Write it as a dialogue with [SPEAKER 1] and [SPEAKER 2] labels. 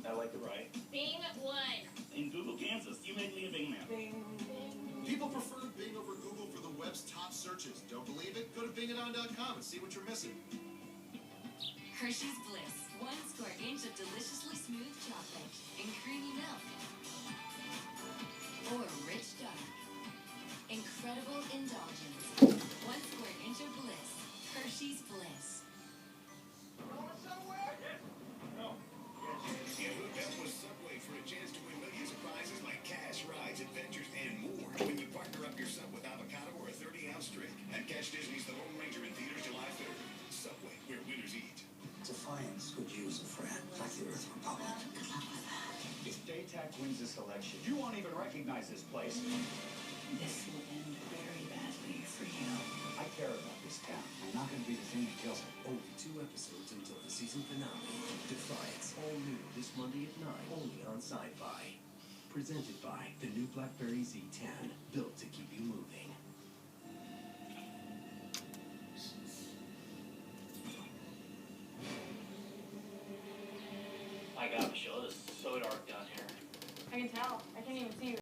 [SPEAKER 1] I like it right.
[SPEAKER 2] Bing won.
[SPEAKER 3] In Google, Kansas, you made me a Bing man.
[SPEAKER 2] Bing.
[SPEAKER 4] People prefer Bing over Google for the web's top searches. Don't believe it? Go to bingidon.com and see what you're missing.
[SPEAKER 5] Hershey's Bliss. 1 square inch of deliciously smooth chocolate and creamy milk. Or rich dark. Incredible indulgence. 1 square inch of bliss. Hershey's Bliss.
[SPEAKER 6] Going somewhere?
[SPEAKER 7] Yes. No. Yes.
[SPEAKER 6] You hooked up with Subway for a chance to win millions of prizes like cash, rides, adventures, and more when you partner up your sub with avocado or a 30-ounce drink. And catch Disney's The Lone Ranger in theaters July 3rd. Subway, where winners eat.
[SPEAKER 8] Defiance could use a friend like the Earth Republic. Good luck with that.
[SPEAKER 1] If Daytac wins this election, you won't even recognize this place.
[SPEAKER 8] This will end very badly for you.
[SPEAKER 1] I care about this town. I'm not going to be the thing that kills it.
[SPEAKER 9] Only 2 episodes until the season finale. Defiance, all new this Monday at 9, only on Sci-Fi. Presented by the new BlackBerry Z10, built to keep you moving.
[SPEAKER 10] My God, Michelle, it is so dark down here.
[SPEAKER 2] I can tell. I can't even see you.